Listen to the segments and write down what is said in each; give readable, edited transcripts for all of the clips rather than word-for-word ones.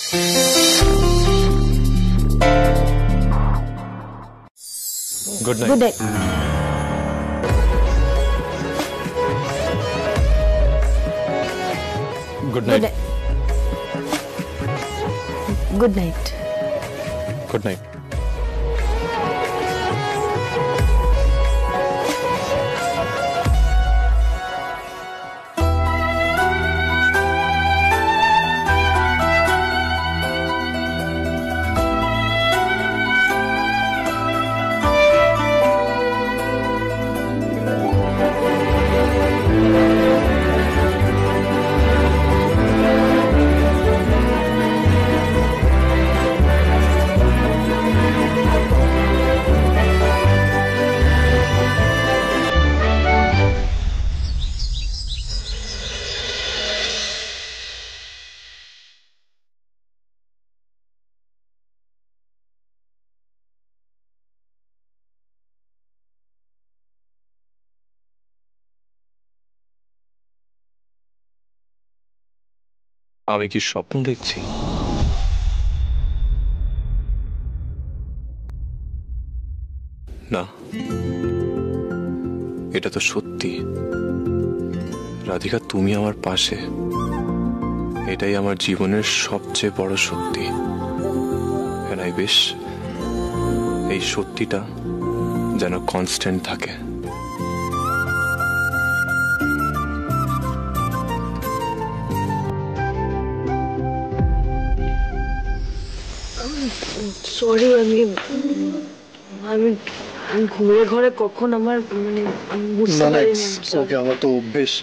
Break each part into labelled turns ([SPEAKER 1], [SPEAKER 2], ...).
[SPEAKER 1] Good night.
[SPEAKER 2] Good night.
[SPEAKER 1] Good night.
[SPEAKER 2] Good night.
[SPEAKER 1] Good night. আমি কি স্বপ্ন দেখছি? না, এটা তো সত্যি। রাধিকা, তুমি আমার পাশে, এটাই আমার জীবনের সবচেয়ে বড় সত্যি। And I wish এই সত্যিটা যেন কনস্ট্যান্ট থাকে।
[SPEAKER 2] সরি, আমি ঘুমের ঘরে কখন আমার আমি বুঝতে পারিনি।
[SPEAKER 1] আমার তো অভ্যেস।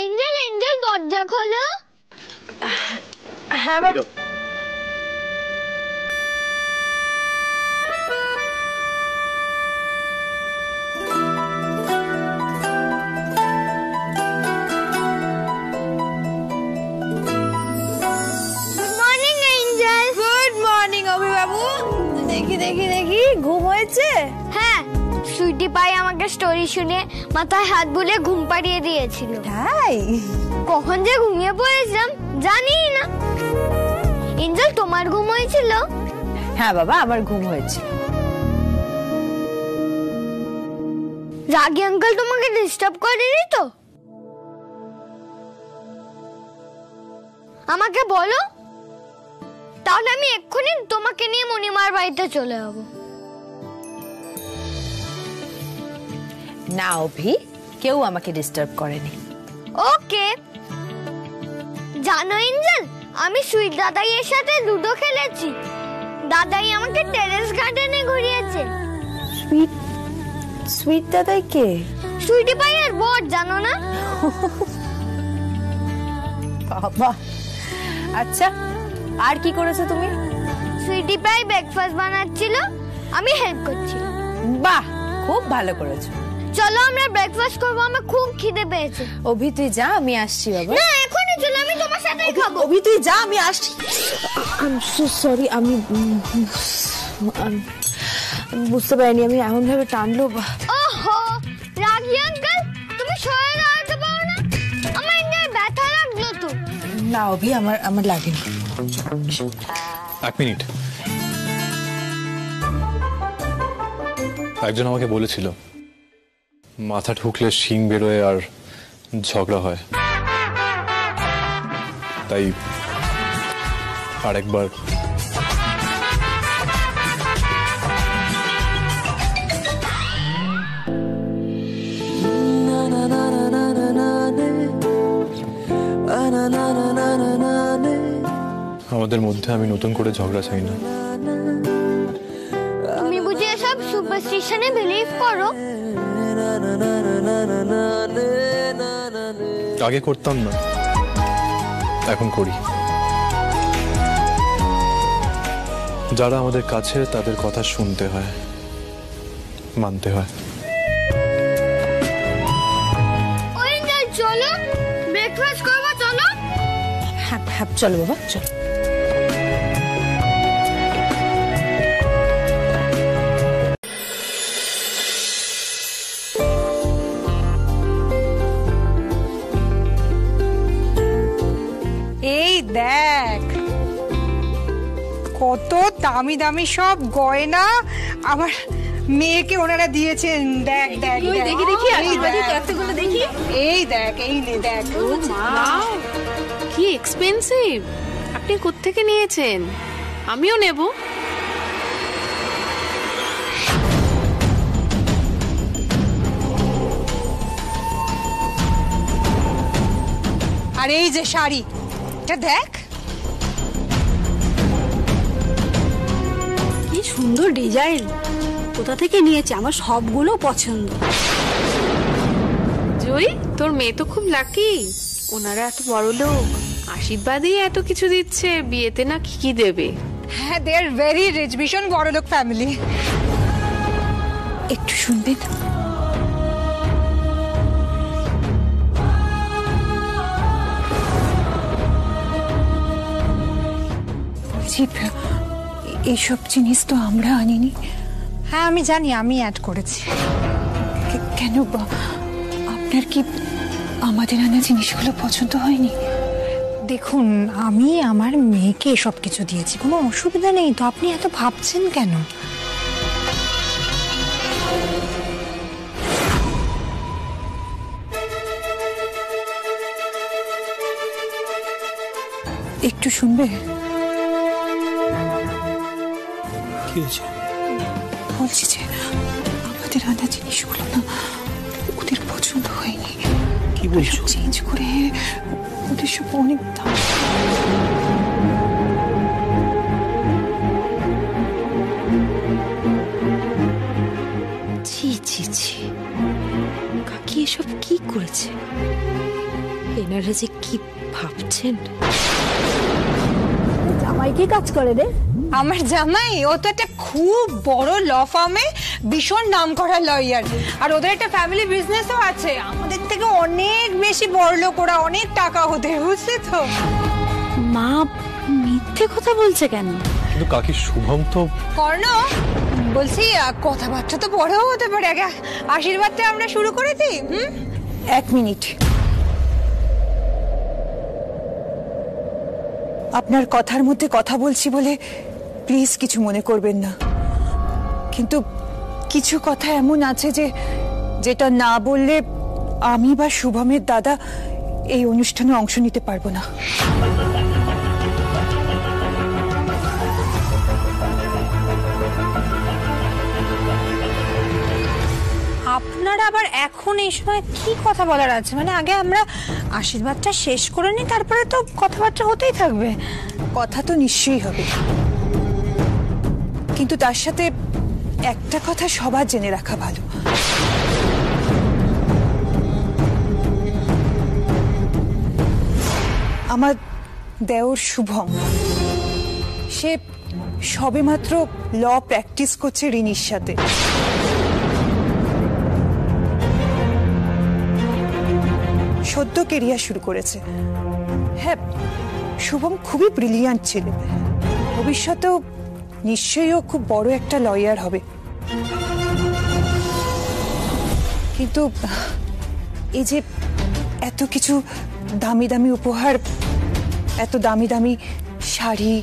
[SPEAKER 3] এঞ্জেল, এঞ্জেল, দরজা খোলো।
[SPEAKER 2] হ্যাঁ বাবা। দেখি ঘুম হয়েছে?
[SPEAKER 3] হ্যাঁ, সুইটি পাই আমাকে স্টোরি শুনে মাথায় হাত বুলিয়ে ঘুম পাড়িয়ে দিয়েছিল।
[SPEAKER 2] তাই?
[SPEAKER 3] কখন যে ঘুমিয়ে পড়েছিলাম জানি না। এঞ্জেল, তোমার ঘুম হয়েছিল?
[SPEAKER 2] হ্যাঁ বাবা, আমার ঘুম হয়েছে।
[SPEAKER 3] রাগী আঙ্কেল তোমাকে ডিস্টার্ব করেনি তো? আমাকে বলো, তাহলে আমি এক্ষুনি তোমাকে নিয়ে মণিমার বাড়িতে চলে যাবো।
[SPEAKER 2] না অভি, কেউ আমাকে ডিস্টার্ব করেনি।
[SPEAKER 3] ওকে। জানো এঞ্জেল, আমি সুইট দাদাইয়ের সাথে লুডো খেলেছি। দাদাই আমাকে টেরেস গার্ডেনে ঘুরিয়েছে।
[SPEAKER 2] সুইট দাদাই কে?
[SPEAKER 3] সুইটি পাইয়ের বর, জানো না?
[SPEAKER 2] বাবা, আচ্ছা আর কি করেছো তুমি?
[SPEAKER 3] সুইটি পাই ব্রেকফাস্ট বানাচ্ছিল, আমি হেল্প করছিলাম।
[SPEAKER 2] বাহ, খুব ভালো করেছো।
[SPEAKER 3] চলো আমরা ব্রেকফাস্ট করবো, আমার খুব খিদে পেয়েছে।
[SPEAKER 2] অভি তুই যা, আমি আসছি বাবা।
[SPEAKER 3] না, এখনই চলো, আমি তোমার সাথেই খাবো।
[SPEAKER 2] অভি তুই যা, আমি আসছি। আই এম সো সরি, আমি বুঝতে পারিনি, আমি এমন ভাবে টানলো।
[SPEAKER 3] ওহো, রাগী আঙ্কেল, তুমি সরে দাঁড়াতে পারো না? আমার এখানে ব্যথা লাগলো তো।
[SPEAKER 2] না অভি, আমার লাগেনি।
[SPEAKER 1] এক মিনিট। একজন আমাকে বলেছিল মাথা ঠুকলে শিং বেরোয় আর ঝগড়া হয়, তাই আরেকবার আমাদের মধ্যে আমি নতুন করে ঝগড়া চাই না।
[SPEAKER 3] তুমি বুঝি এসব সুপারস্টিশনে বিলিভ করো?
[SPEAKER 1] আগে করতাম না, এখন করি। যারা আমাদের কাছে, তাদের কথা শুনতে হয়, মানতে হয়।
[SPEAKER 3] চলো ব্রেকফাস্ট করবো, চলো।
[SPEAKER 2] হ্যাঁ চলো বাবা চলো।
[SPEAKER 4] এই দেখ কত দামি দামি সব গয়না আমার মেয়েকে ওনারা দিয়েছেন। দেখ দেখ
[SPEAKER 2] দেখি দেখি কতগুলো দেখি।
[SPEAKER 4] এই দেখ এই নে দেখ।
[SPEAKER 5] কি এক্সপেন্সিভ! আপনি কোত্থেকে নিয়েছেন? আমিও নেব।
[SPEAKER 4] আর এই যে শাড়ি, এটা দেখ
[SPEAKER 2] কি সুন্দর ডিজাইন, কোথা থেকে নিয়েছে? আমার সবগুলো পছন্দ।
[SPEAKER 5] জয়ী, তোর মেয়ে তো খুব লাকি। ওনারা এত বড় লোক, আশীর্বাদেই এত কিছু দিচ্ছে, বিয়েতে না কি কি দেবে।
[SPEAKER 4] হ্যাঁ, দে আর ভেরি রিচ, ভীষণ বড় লোক ফ্যামিলি। একটু শুনবেন? এইসব জিনিস তো আমরা আনিনি। হ্যাঁ আমি জানি, আমি অ্যাড করেছি। কেন আপনার কি আমাদের আনা জিনিসগুলো পছন্দ হয়নি? দেখুন, আমি আমার মেয়েকে এসব কিছু দিয়েছি, কোনো অসুবিধা নেই তো, আপনি এত ভাবছেন কেন? একটু শুনবে? বলছি যে আমাদের আনা জিনিসগুলো না ওদের পছন্দ হয়নি। কি বলছো? চেঞ্জ করে ওদের সব অনেক দাম।
[SPEAKER 2] ছি ছি ছি, কাকি এসব কি করেছে? এনারা যে কি ভাবছেন। জামাই কি কাজ করে রে?
[SPEAKER 4] আমার জামাই, ও তো একটা খুব বড় ল ফার্মে ভীষণ নাম করা লয়ার, আর ওদের একটা ফ্যামিলি বিজনেসও আছে। আমাদের থেকে অনেক বেশি বড় লোক ওরা, অনেক টাকা ওদের, বুঝলি তো?
[SPEAKER 2] মা মিথ্যে কথা বলছে কেন?
[SPEAKER 1] কিন্তু কাকি, শুভম তো।
[SPEAKER 4] কর্ণ, বলছি কথাবার্তা তো বড়ও হতে পারে, আগে আশীর্বাদটা আমরা শুরু করে দিই। এক মিনিট, আপনার কথার মধ্যে কথা বলছি বলে প্লিজ কিছু মনে করবেন না, কিন্তু কিছু কথা এমন আছে যেটা না বললে আমি বা শুভমের দাদা এই অনুষ্ঠানে অংশ নিতে পারবো না। আপনারা আবার এখন এই সময় কি কথা বলার আছে? মানে আগে আমরা আশীর্বাদটা শেষ করে নিই, তারপরে তো কথাবার্তা হতেই থাকবে। কথা তো নিশ্চয়ই হবে, কিন্তু তার সাথে একটা কথা সবার জেনে রাখা ভালো। আমার দেওর শুভম, সে সবেমাত্র ল প্র্যাকটিস করছে রিনির সাথে। সদ্য কেরিয়ার শুরু করেছে। হ্যাঁ, শুভম খুবই ব্রিলিয়ান্ট ছেলে, ভবিষ্যতেও নিশ্চয়ই ও খুব বড় একটা লয়ার হবে। কিন্তু এই যে এত কিছু দামি দামি উপহার, এত দামি দামি শাড়ি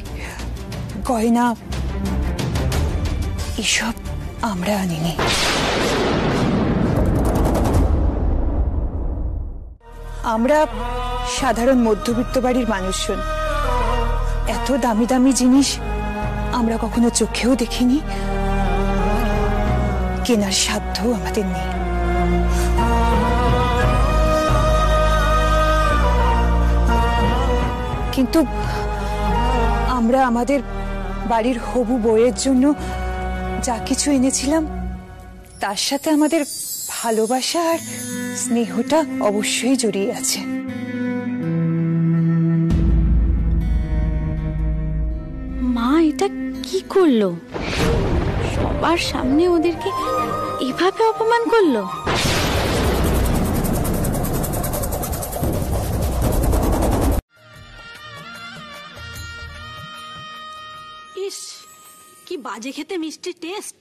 [SPEAKER 4] গয়না, এসব আমরা আনিনি। আমরা সাধারণ মধ্যবিত্ত বাড়ির মানুষজন, এত দামি দামি জিনিস আমরা কখনো চোখেও দেখিনি, কেনার সাধ্য আমাদের নেই। কিন্তু আমরা আমাদের বাড়ির হবু বউয়ের জন্য যা কিছু এনেছিলাম, তার সাথে আমাদের ভালোবাসা আর স্নেহটা অবশ্যই জড়িয়ে আছে।
[SPEAKER 2] মা এটা কি করলো? সবার সামনে ওদেরকে এভাবে অপমান করলো।
[SPEAKER 6] ইস, কি বাজে খেতে মিষ্টির টেস্ট।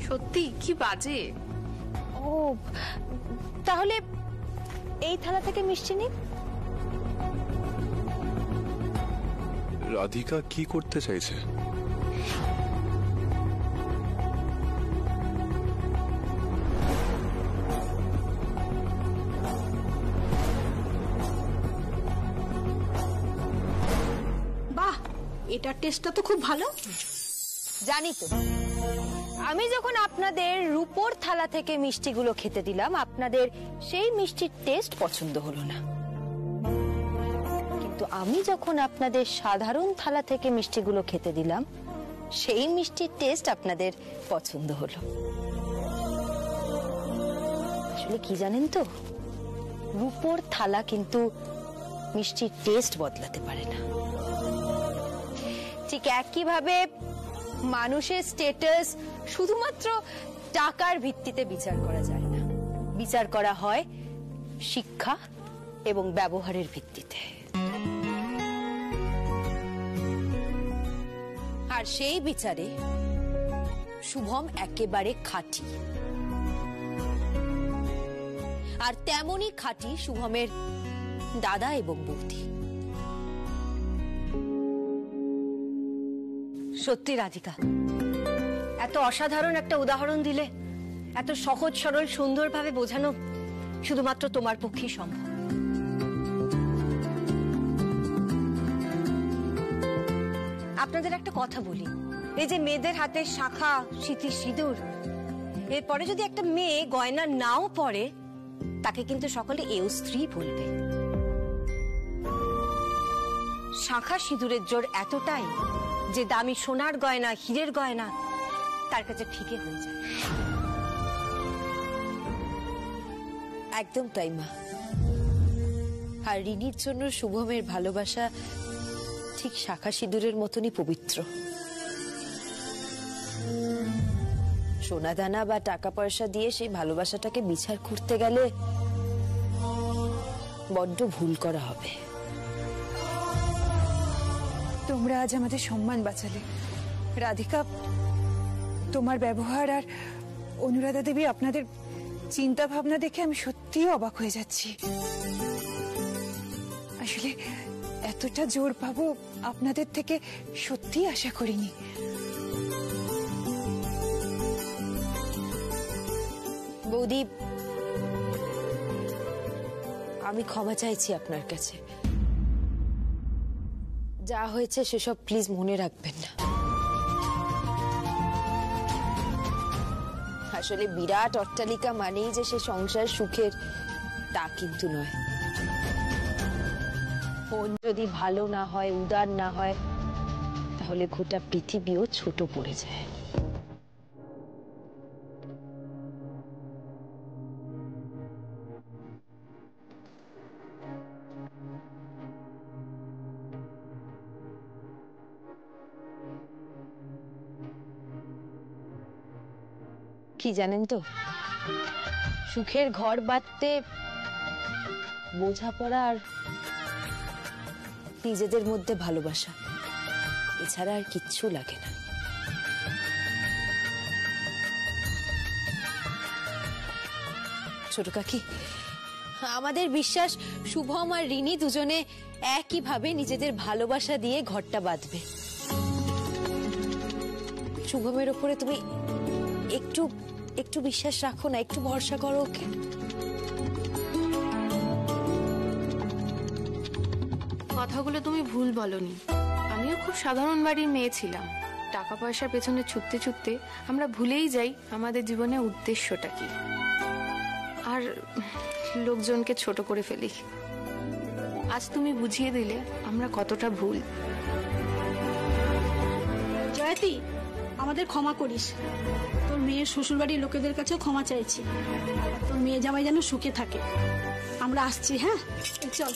[SPEAKER 5] সত্যি কি বাজে।
[SPEAKER 2] ও তাহলে এই থালা থেকে মিষ্টি নিন।
[SPEAKER 1] রাধিকা কি করতে চাইছে?
[SPEAKER 6] বাহ, এটার টেস্টটা তো খুব ভালো।
[SPEAKER 2] জানি তো, আমি যখন আপনাদের রূপোর থালা থেকে মিষ্টিগুলো খেতে দিলাম, আপনাদের সেই মিষ্টির টেস্ট পছন্দ হলো না। কিন্তু আমি যখন আপনাদের সাধারণ থালা থেকে মিষ্টিগুলো খেতে দিলাম, সেই মিষ্টির টেস্ট আপনাদের পছন্দ হলো। আসলে কি জানেন তো, রূপোর থালা কিন্তু মিষ্টির টেস্ট বদলাতে পারে না। ঠিক একইভাবে মানুষের স্ট্যাটাস শুধুমাত্র টাকার ভিত্তিতে বিচার করা যায় না, বিচার করা হয় শিক্ষা এবং ব্যবহারের ভিত্তিতে। আর সেই বিচারে শুভম একেবারে খাঁটি, আর তেমনই খাঁটি শুভমের দাদা এবং বৌদি।
[SPEAKER 7] সত্যি রাধিকা, এত অসাধারণ একটা উদাহরণ দিলে, এত সহজ সরল সুন্দরভাবে বোঝানো শুধুমাত্র তোমার পক্ষেই সম্ভব। আপনাদের একটা কথা বলি, এই যে মেয়েদের হাতে শাখা, সিঁথি, সিঁদুর, এরপরে যদি একটা মেয়ে গয়না নাও পরে, তাকে কিন্তু সকলে এও স্ত্রী বলবে। শাখা সিঁদুরের জোর এতটাই যে দামি সোনার গয়না, হীরের গয়না তার কাছে ফিকে হয়ে যায়।
[SPEAKER 2] একদম তাই মা। আর রিনির জন্য শুভমের ভালোবাসা ঠিক শাখা সিঁদুরের মতনই পবিত্র। সোনা দানা বা টাকা পয়সা দিয়ে সেই ভালোবাসাটাকে বিচার করতে গেলে বড্ড ভুল করা হবে।
[SPEAKER 4] তোমরা আজ আমাদের সম্মান বাঁচালে। রাধিকা, তোমার ব্যবহার আর অনুরাধা দেবী আপনাদের চিন্তা ভাবনা দেখে আমি সত্যিই অবাক হয়ে যাচ্ছি। আসলে এতটা জোর পাবো আপনাদের থেকে সত্যিই আশা করিনি।
[SPEAKER 2] বৌদি, আমি ক্ষমা চাইছি আপনার কাছে। যা হয়েছে সেসব প্লিজ মনে রাখবেন না। আসলে বিরাট অট্টালিকা মানেই যে সে সংসার সুখের, তা কিন্তু নয়। মন যদি ভালো না হয়, উদার না হয়, তাহলে গোটা পৃথিবীও ছোট পড়ে যায়। কি জানেন তো, সুখের ঘর বাঁধতে বোঝাপড়া আর নিজেদের মধ্যে ভালোবাসা, এছাড়া আর কিচ্ছু লাগে না। ছোট কাকি, আমাদের বিশ্বাস শুভম আর রিনি দুজনে একইভাবে নিজেদের ভালোবাসা দিয়ে ঘরটা বাঁধবে। শুভমের ওপরে তুমি একটু একটু বিশ্বাস রাখো না, একটু ভরসা করো ওকে।
[SPEAKER 5] কথাগুলো তুমি ভুল বলনি। আমিও খুব সাধারণ বাড়ির মেয়ে ছিলাম। টাকা পয়সার পেছনে ছুটতে ছুটতে আমরা ভুলেই যাই আমাদের জীবনের উদ্দেশ্যটা কি, আর লোকজনকে ছোট করে ফেলি। আজ তুমি বুঝিয়ে দিলে আমরা কতটা ভুল।
[SPEAKER 6] জয়তী, আমাদের ক্ষমা করিস। তোর মেয়ের শ্বশুরবাড়ির লোকেদের কাছেও ক্ষমা চাইছি। তোর মেয়ে জামাই যেন সুখে থাকে। আমরা আসছি, হ্যাঁ? চল।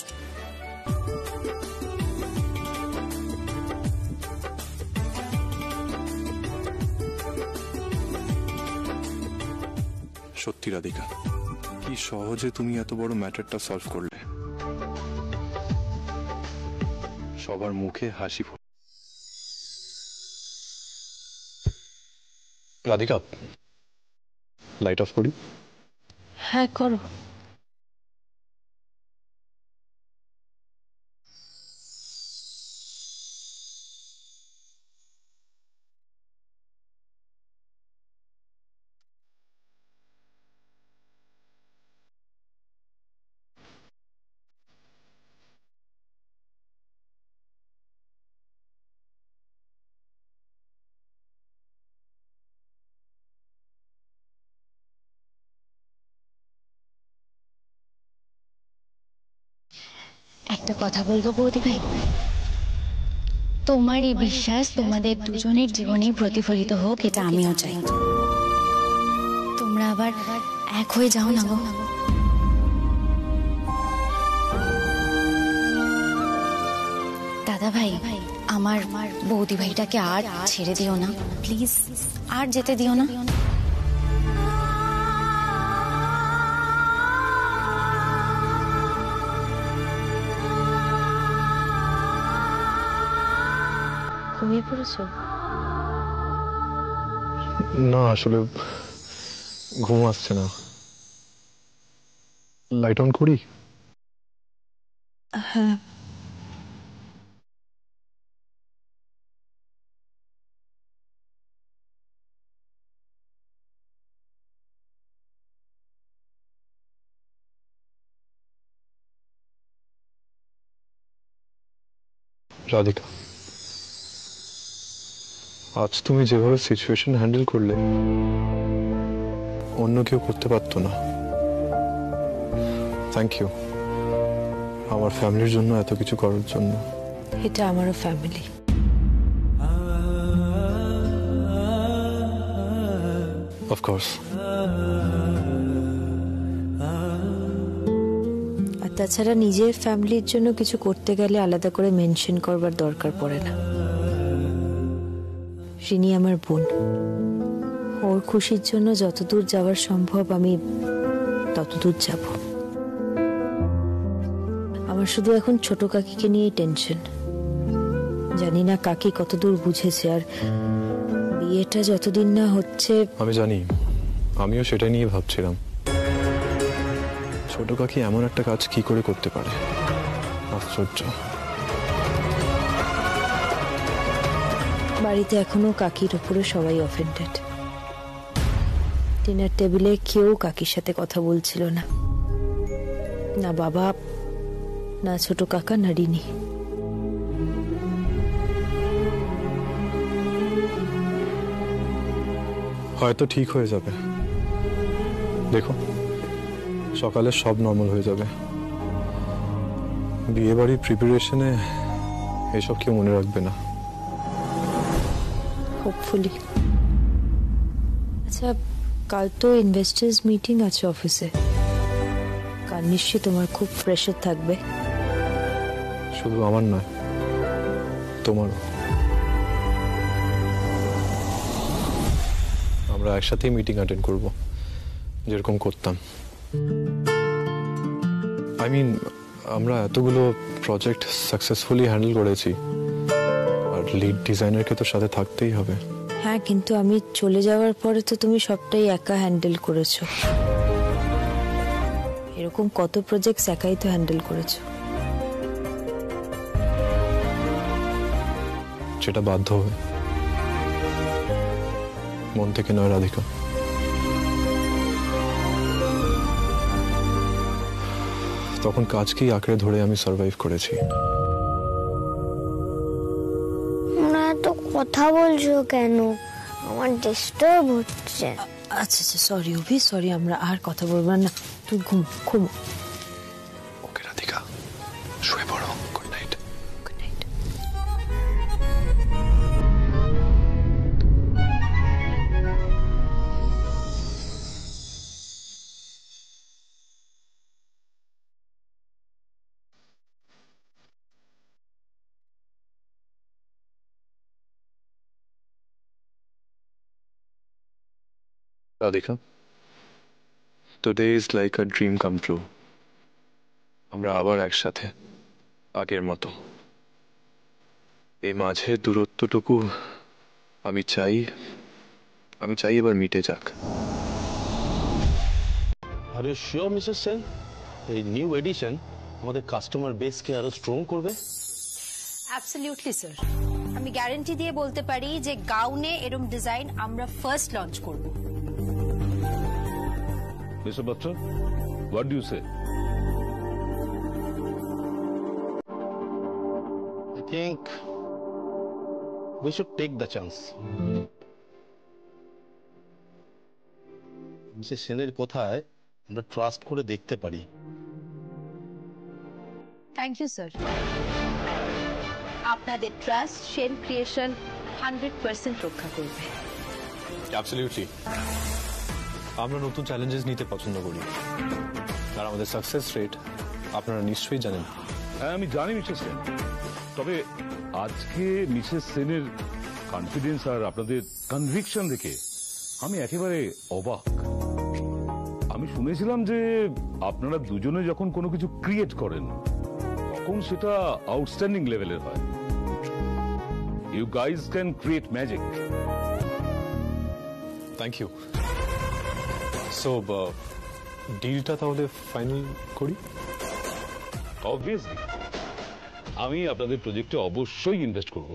[SPEAKER 1] সত্যি রাধিকা, কি সহজে তুমি এত বড় ম্যাটারটা সলভ করলে। সবার মুখে হাসি। রাধিকা, লাইট অফ করি?
[SPEAKER 2] হ্যাঁ করো।
[SPEAKER 8] একটা কথা বলবো বৌদি ভাই, তোমার এই বিশ্বাস তোমাদের দুজনের জীবনে প্রতিফলিত হোক, এটা আমিও চাই। তোমরা আবার এক হয়ে যাও না গো। দাদা ভাই, আমার বৌদি ভাইটাকে আর ছেড়ে দিও না প্লিজ, আর যেতে দিও না।
[SPEAKER 2] ঘুমিয়ে পড়েছো?
[SPEAKER 1] না, আসলে ঘুম আসছে না। লাইট অন করি?
[SPEAKER 2] হ্যাঁ।
[SPEAKER 1] রাধিকা, আজ তুমি যেভাবে সিচুয়েশন হ্যান্ডেল করলে, অন্য কেউ করতে পারতো না। থ্যাংক ইউ আমার ফ্যামিলির জন্য এত কিছু করার জন্য।
[SPEAKER 2] এটা আমারও ফ্যামিলি।
[SPEAKER 1] অফকোর্স।
[SPEAKER 2] আর তাছাড়া নিজের ফ্যামিলির জন্য কিছু করতে গেলে আলাদা করে মেনশন করবার দরকার পড়ে না। রিনি আমার বোন, ওর খুশির জন্য যতদূর যাওয়ার সম্ভব আমি ততদূর যাব। আমার শুধু এখন ছোট কাকিকে নিয়ে টেনশন। জানি না কাকি কতদূর বুঝেছে, আর বিয়েটা যতদিন না হচ্ছে।
[SPEAKER 1] আমি জানি, আমিও সেটা নিয়ে ভাবছিলাম, ছোট কাকি এমন একটা কাজ কি করে করতে পারে। আশ্চর্য।
[SPEAKER 2] বাড়িতে এখনো কাকির উপরে সবাই অফেন্ডেড। ডিনার টেবিলে কেউ কাকির সাথে কথা বলছিল না, না বাবা, না ছোট কাকা, না রিনি।
[SPEAKER 1] হয়তো ঠিক হয়ে যাবে, দেখো সকালে সব নর্মাল হয়ে যাবে। বিয়ে বাড়ির প্রিপারেশনে এসব কেউ মনে রাখবে না।
[SPEAKER 2] হোপফুলি। আচ্ছা, কাল তো ইনভেস্টার্স মিটিং আছে অফিসে, কাল নিশ্চয়ই তোমার খুব প্রেশার থাকবে।
[SPEAKER 1] শুধু আমার নয়, তোমারও। আমরা একসাথেই মিটিং অ্যাটেন্ড করব, যেরকম করতাম। আই মিন, আমরা এতগুলো প্রজেক্ট সাকসেসফুলি হ্যান্ডেল করেছি, আর লিড ডিজাইনারকে তো সাথে থাকতেই হবে।
[SPEAKER 2] হ্যাঁ, কিন্তু আমি চলে যাওয়ার পরে তো তুমি সবটাই একা হ্যান্ডেল করেছো। এরকম কত প্রজেক্ট একাই তো হ্যান্ডেল করেছো।
[SPEAKER 1] সেটা বাধ্য হবে, মন থেকে নয় রাধিকা। তখন কাজকেই আঁকড়ে ধরে আমি সার্ভাইভ করেছি।
[SPEAKER 3] তোমরা এত কথা বলছো কেন? আমার ডিস্টার্ব হচ্ছে।
[SPEAKER 2] আচ্ছা আচ্ছা, সরি অভি, সরি। আমরা আর কথা বলবো না, তুই ঘুমো।
[SPEAKER 1] ওকে রাধিকা, শুয়ে পড়ো। Good night.
[SPEAKER 2] Good night.
[SPEAKER 1] Radhika, today is like a dream come true. আমরা আবার একসাথে, আগের মতো। এই মাঝের দূরত্বটুকু আমি চাই এবার মিটে যাক।
[SPEAKER 9] Are you sure Mrs Sen এই নিউ এডিশন আমাদের কাস্টমার বেসকে আরো স্ট্রং করবে?
[SPEAKER 2] অ্যাবসলিউটলি স্যার, আমি গ্যারান্টি দিয়ে বলতে পারি যে গাউনে এরকম ডিজাইন আমরা ফার্স্ট লঞ্চ করব।
[SPEAKER 10] Mister Bachcha, what do you say?
[SPEAKER 9] I think we should take the chance. Mrs সেনের কথায় আমরা ট্রাস্ট করে দেখতে পারি।
[SPEAKER 2] Thank you sir. আপনাদের ট্রাস্ট সেন ক্রিয়েশন 100% রক্ষা করবে।
[SPEAKER 1] অ্যাবসলিউটলি। আমরা নতুন চ্যালেঞ্জেস নিতে পছন্দ করি, আর আমাদের সাকসেস রেট আপনারা নিশ্চয়ই জানেন।
[SPEAKER 10] হ্যাঁ, আমি জানি মিসেস সেন, তবে আজকে মিসেস সেনের কনফিডেন্স আর আপনাদের কনভিকশন দেখে আমি একেবারে অবাক। আমি শুনেছিলাম যে আপনারা দুজনে যখন কোনো কিছু ক্রিয়েট করেন তখন সেটা আউটস্ট্যান্ডিং লেভেলের হয়। You guys can create magic.
[SPEAKER 1] Thank you. So ডিলটা তাহলে ফাইনাল করি?
[SPEAKER 10] অবভিয়াসলি আমি আপনাদের প্রজেক্টে অবশ্যই ইনভেস্ট করব।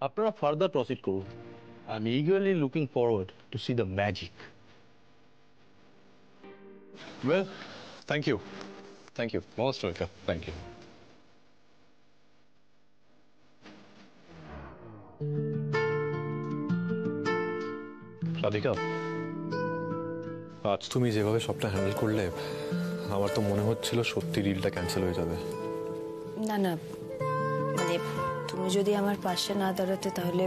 [SPEAKER 9] আপনারা ফার্দার প্রসিড করুন। I am eagerly looking forward to see the magic.
[SPEAKER 1] Well, thank you most welcome.
[SPEAKER 10] Thank you.
[SPEAKER 1] Radhika, আজ তুমি যেভাবে সবটা হ্যান্ডেল করলে আমার তো মনে হচ্ছিল সত্যি ডিলটা ক্যান্সেল হয়ে যাবে।
[SPEAKER 2] না না, মানে তুমি যদি আমার পাশে না দাঁড়াতে তাহলে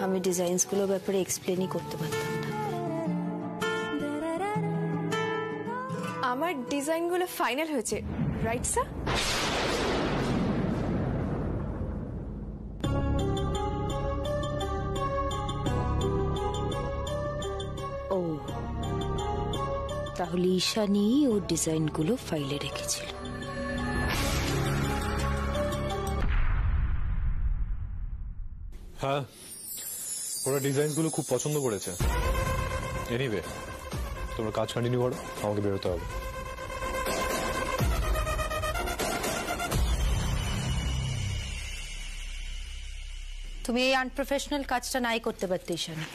[SPEAKER 2] আমি ডিজাইনসগুলোর ব্যাপারে এক্সপ্লেনই করতে পারতাম না।
[SPEAKER 5] আমার ডিজাইনগুলো ফাইনাল হয়েছে, রাইট স্যার?
[SPEAKER 2] ও, তাহলে ঈশানী ওর ডিজাইনগুলো ফাইলে রেখেছিল।
[SPEAKER 1] হ্যাঁ, ওরা ডিজাইনগুলো খুব পছন্দ করেছে। এনিওয়ে, তোমরা কাজ কন্টিনিউ করো, আমাকে বেরোতে হবে।
[SPEAKER 2] তুমি এই আনপ্রফেশনাল কাজটা নাই করতে পারতে Ishani.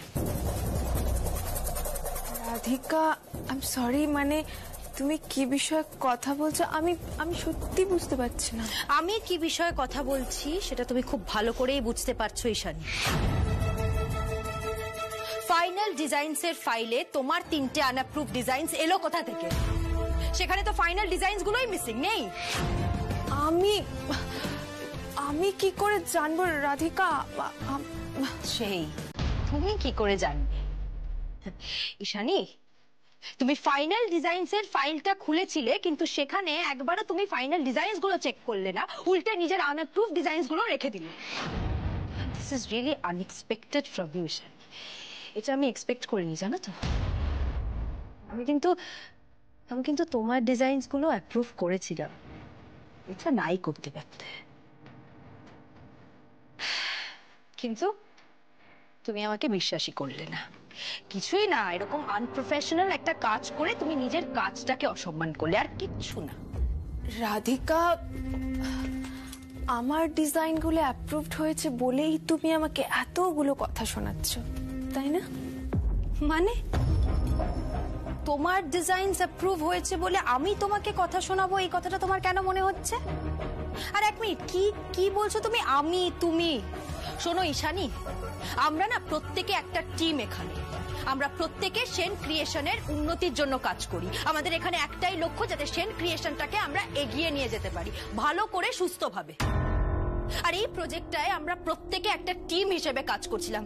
[SPEAKER 5] Radhika, I am sorry, মানে তুমি কি বিষয়ে কথা বলছো আমি সত্যি বুঝতে পারছি না।
[SPEAKER 2] আমি কি বিষয়ে কথা বলছি সেটা তুমি খুব ভালো করেই বুঝতে পারছো ঈশানী। ফাইনাল ডিজাইনস এর ফাইলে তোমার 3টে আনঅ্যাপ্রুভ ডিজাইনস এলো কোথা থেকে? সেখানে তো ফাইনাল ডিজাইনস গুলোই মিসিং নেই।
[SPEAKER 5] আমি কি করে জানবো রাধিকা?
[SPEAKER 2] সেই তুমি কি করে জানবে? ঈশানী, তুমি ফাইনাল ডিজাইনস এর ফাইলটা খুলেছিলে, কিন্তু সেখানে একবারও তুমি ফাইনাল ডিজাইনস গুলো চেক করলে না, উল্টে নিজের আনঅ্যাপ্রুভ ডিজাইনস গুলো রেখে দিলে। This is really unexpected from you Ishani. এটা আমি এক্সপেক্ট করিনি, জানো তো। আমি কিন্তু তোমার ডিজাইনস গুলো অ্যাপ্রুভ করেছিলাম, এটা নাই করতে পারতে। কিন্তু তুমি আমাকে বিশ্বাসই করলে না। কিছুই না, এরকম আনপ্রফেশনাল একটা কাজ করে তুমি নিজের কাজটাকে অসম্মান করলে, আর কিচ্ছু না।
[SPEAKER 5] রাধিকা, আমার ডিজাইনগুলো অ্যাপ্রুভড হয়েছে বলেই তুমি আমাকে এতগুলো কথা শোনাচ্ছ, তাই না?
[SPEAKER 2] মানে তোমার ডিজাইনস অ্যাপ্রুভ হয়েছে বলে আমি তোমাকে কথা শোনাবো, এই কথাটা তোমার কেন মনে হচ্ছে? আর এক মিনিট, কি বলছো তুমি তুমি? শোনো ঈশানী, আমরা না প্রত্যেকে একটা টিম এখানে। আমরা প্রত্যেকে সেন ক্রিয়েশনের উন্নতির জন্য কাজ করি। আমাদের এখানে একটাই লক্ষ্য, যাতে সেন ক্রিয়েশনটাকে আমরা এগিয়ে নিয়ে যেতে পারি ভালো করে, সুস্থভাবে। আর এই প্রজেক্টটায় আমরা প্রত্যেকে একটা টিম হিসেবে কাজ করছিলাম,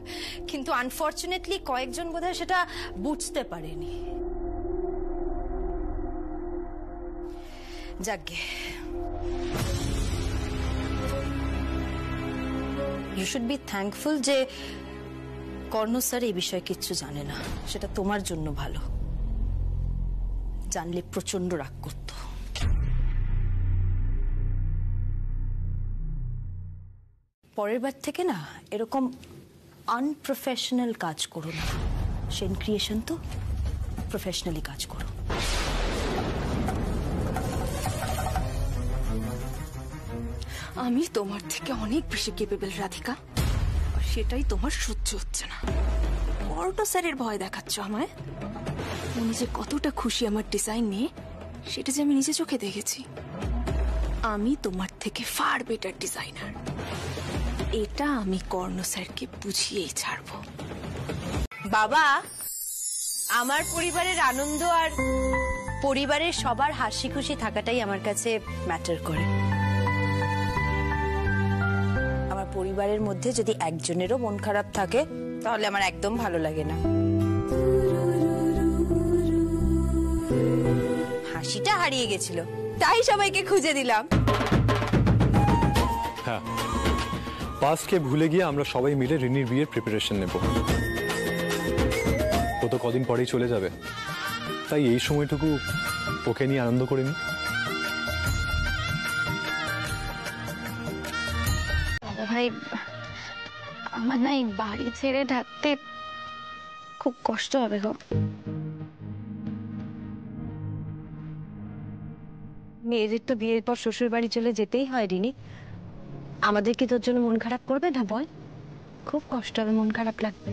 [SPEAKER 2] কিন্তু আনফরচুনেটলি কয়েকজন বোধহয় সেটা বুঝতে পারেনি। যাকগে, ইউ শুড বি থ্যাঙ্কফুল যে কর্ণ স্যার এই বিষয়ে কিচ্ছু জানে না। সেটা তোমার জন্য ভালো। জানলে প্রচন্ড রাগ করত। পরের বার থেকে না এরকম আনপ্রফেশনাল কাজ করো না। সেন ক্রিয়েশন তো প্রফেশনালি কাজ করো।
[SPEAKER 11] আমি তোমার থেকে অনেক বেশি কেপেবল রাধিকা, আর সেটাই তোমার সহ্য হচ্ছে না। বড়টা স্যারের ভয় দেখাচ্ছ আমায়। উনি যে কতটা খুশি আমার ডিজাইন নিয়ে, সেটা যে আমি নিজে চোখে দেখেছি। আমি তোমার থেকে ফার বেটার ডিজাইনার, এটা আমি কর্ণ স্যারকে বুঝিয়েই ছাড়বো।
[SPEAKER 2] বাবা, আমার পরিবারের আনন্দ আর পরিবারের সবার হাসি খুশি থাকাটাই আমার কাছে ম্যাটার করে। আমার পরিবারের মধ্যে যদি একজনেরও মন খারাপ থাকে তাহলে আমার একদম ভালো লাগে না। হাসিটা হারিয়ে গেছিল, তাই সবাইকে খুঁজে দিলাম।
[SPEAKER 1] হ্যাঁ, পাস্টকে ভুলে গিয়ে আমরা সবাই মিলে রিনির বিয়ের প্রিপারেশন নেব। ও তো কদিন পরেই চলে যাবে, তাই এই সময়টুকু ওকে নিয়ে আনন্দ করে নি।
[SPEAKER 8] দাদা ভাই, আমার না এই বাড়ি ছেড়ে থাকতে খুব কষ্ট হবে গো।
[SPEAKER 7] মেয়েদের তো বিয়ের পর শ্বশুর বাড়ি চলে যেতেই হয় রিনি। আমাদের কি তোর জন্য মন খারাপ করবে না বল? খুব কষ্ট হবে, মন খারাপ লাগবে।